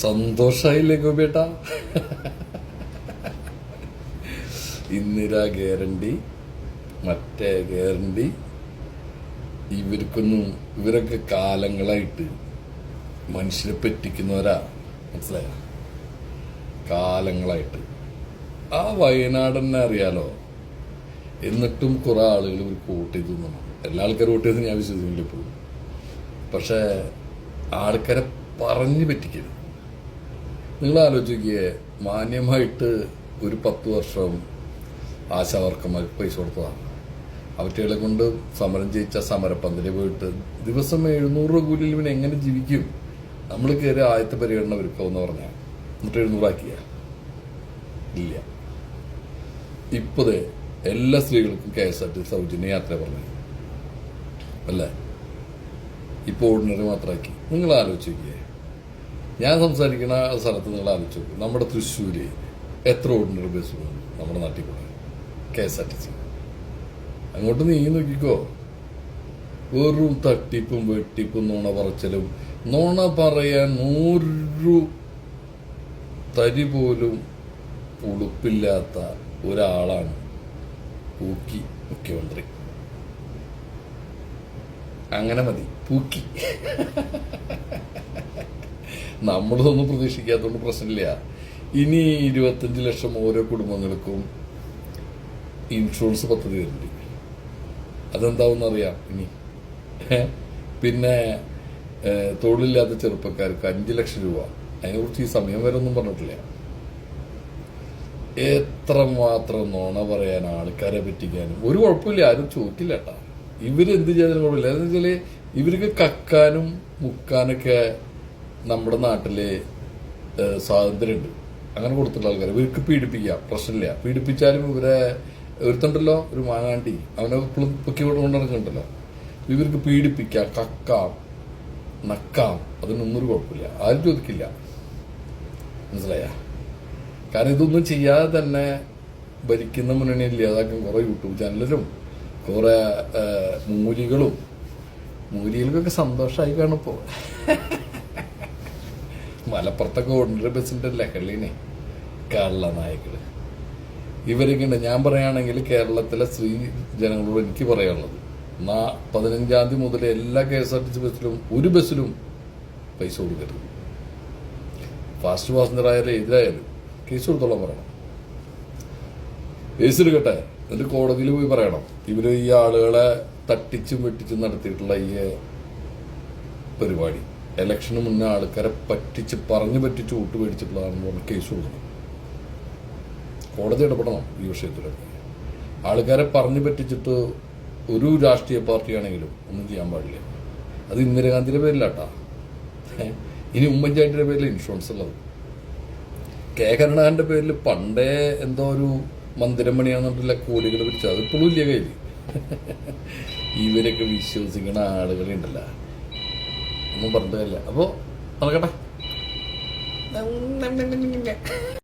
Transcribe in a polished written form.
സന്തോഷായില്ലേ ഗോപേട്ടാ? Indira guarantee, മറ്റേ guarantee, ഇവരൊക്കെ കാലങ്ങളായിട്ട് മനുഷ്യരെ പറ്റിക്കുന്നവരാ. മനസ്സിലായ? കാലങ്ങളായിട്ട് ആ വയനാട് തന്നെ അറിയാലോ. എന്നിട്ടും കുറെ ആളുകൾ ഇവർക്ക് വോട്ട് ചെയ്തു. എല്ലാ ആൾക്കാരും വോട്ട് ചെയ്ത് ഞാൻ വിശ്വസിക്കുന്നില്ല ഇപ്പോഴും. പക്ഷെ ആൾക്കാരെ പറഞ്ഞു പറ്റിക്കരുത്. നിങ്ങൾ ആലോചിക്കുക, മാന്യമായിട്ട് ഒരു 10 വർഷം ആശാവർക്കന്മാർക്ക് പൈസ കൊടുത്തതാണ്. അവറ്റകളെ കൊണ്ട് സമരം ജയിച്ച സമരപ്പന്തലിൽ പോയിട്ട് ദിവസം 700 രൂപ കൂലിയിൽ ഇവൻ എങ്ങനെ ജീവിക്കും? നമ്മൾ കയറി ആദ്യത്തെ പരിഗണന ഒരുക്കാവെന്ന് പറഞ്ഞാൽ എന്നിട്ട് 700 ആക്കിയ ഇല്ല. ഇപ്പത് എല്ലാ സ്ത്രീകൾക്കും KSRTC സൗജന്യ യാത്ര പറഞ്ഞു അല്ലേ? ഇപ്പോൾ ഓർഡിനറി മാത്രമാക്കി. നിങ്ങൾ ആലോചിക്കുക, ഞാൻ സംസാരിക്കുന്ന സ്ഥലത്ത് നിങ്ങൾ ആലോചിച്ച് നോക്കും. നമ്മുടെ തൃശ്ശൂര് എത്ര ഓർഡിനറി ബസ്സുകളുണ്ട് നമ്മുടെ നാട്ടിൽ കൂടെ KSRTC? അങ്ങോട്ട് നീ നോക്കിക്കോ. വെറും തട്ടിപ്പും വെട്ടിപ്പും നുണ പറച്ചിലും. നുണ പറയാൻ ഒരു തരി പോലും ഉടുപ്പില്ലാത്ത ഒരാളാണ് പൂക്കി മുഖ്യമന്ത്രി. അങ്ങനെ മതി, പൂക്കി. നമ്മളതൊന്നും പ്രതീക്ഷിക്കാത്തതുകൊണ്ട് പ്രശ്നമില്ല. ഇനി 25 ലക്ഷം ഓരോ കുടുംബങ്ങൾക്കും ഇൻഷുറൻസ് പദ്ധതി വരുന്നുണ്ട്. അതെന്താവെന്ന് അറിയാം ഇനി. പിന്നെ തൊഴിലില്ലാത്ത ചെറുപ്പക്കാർക്ക് 5 ലക്ഷം രൂപ. അതിനെക്കുറിച്ച് ഈ സമയം വരെ ഒന്നും പറഞ്ഞിട്ടില്ല. എത്രമാത്രം നുണ പറയാൻ, ആൾക്കാരെ പറ്റിക്കാനും ഒരു കുഴപ്പമില്ല, ആരും ചോദിക്കില്ല കേട്ടാ. ഇവരെന്ത് ചെയ്താലും കുഴപ്പമില്ല. എന്ന് വെച്ചാല് ഇവർക്ക് കക്കാനും മുക്കാനൊക്കെ നമ്മുടെ നാട്ടില് സ്വാതന്ത്ര്യമുണ്ട്. അങ്ങനെ കൊടുത്തിട്ടുള്ള ആൾക്കാർ ഇവർക്ക് പീഡിപ്പിക്കാം, പ്രശ്നമില്ല. പീഡിപ്പിച്ചാലും ഇവരെ ഒരുത്തുണ്ടല്ലോ, ഒരു മാങ്ങാണ്ടി, അവനെ പൊക്കി കൊണ്ടിറങ്ങുന്നുണ്ടല്ലോ. ഇവർക്ക് പീഡിപ്പിക്കാം, കക്കാം, നക്കാം, അതിനൊന്നും കുഴപ്പമില്ല, ആരും ചോദിക്കില്ല. മനസ്സിലായ? കാരണം ഇതൊന്നും ചെയ്യാതെ തന്നെ ഭരിക്കുന്ന മുന്നണി ഇല്ലാതാക്കാൻ കുറെ യൂട്യൂബ് ചാനലും കുറെ മൂലികൾക്കൊക്കെ സന്തോഷമായി കാണിപ്പോ. മലപ്പുറത്തൊക്കെ ഓർഡിനറി ബസ്സിന്റെ ലഹളീനെ കള്ളനായകള് ഇവരൊക്കെ ഉണ്ട്. ഞാൻ പറയുകയാണെങ്കിൽ കേരളത്തിലെ സ്ത്രീ ജനങ്ങളോട് എനിക്ക് പറയാനുള്ളത്, 15-ാം തീയതി മുതൽ എല്ലാ KSRTC ബസ്സിലും ഒരു ബസ്സിലും പൈസ കൊടുക്കരുത്. ഫാസ്റ്റ് പാസഞ്ചർ ആയാലും എതിരായാലും കേസ് കൊടുത്തോളം പറയണം. കേസ് എടുക്കട്ടെ, എന്നിട്ട് കോടതിയിൽ പോയി പറയണം ഇവര് ഈ ആളുകളെ തട്ടിച്ചും വെട്ടിച്ചും നടത്തിയിട്ടുള്ള ഈ പരിപാടി ഇലക്ഷന് മുന്നേ ആൾക്കാരെ പറഞ്ഞു പറ്റിച്ച് വോട്ട് മേടിച്ചിട്ടുള്ളതാണെന്ന് പറഞ്ഞ് കേസ് കൊടുക്കണം. കോടതി ഇടപെടണം ഈ വിഷയത്തിലൊക്കെ. ആൾക്കാരെ പറഞ്ഞു പറ്റിച്ചിട്ട് ഒരു രാഷ്ട്രീയ പാർട്ടിയാണെങ്കിലും ഒന്നും ചെയ്യാൻ പാടില്ല. അത് ഇന്ദിരാഗാന്ധിയുടെ പേരിലാട്ടാ. ഇനി ഉമ്മൻചാണ്ടിയുടെ പേരിൽ ഇൻഷുറൻസ് ഉള്ളത്. കരുണാകരന്റെ പേരിൽ പണ്ടേ എന്തോ ഒരു മന്ദിരം പണിയാന്നിട്ടുള്ള കോടികൾ പിടിച്ചു. അതിപ്പോഴും ഇല്ല കയ്യിൽ. ഇവരൊക്കെ വിശ്വസിക്കുന്ന ആളുകളുണ്ടല്ലോ, ഒന്നും പറഞ്ഞില്ല. അപ്പോ നടക്കട്ടെ.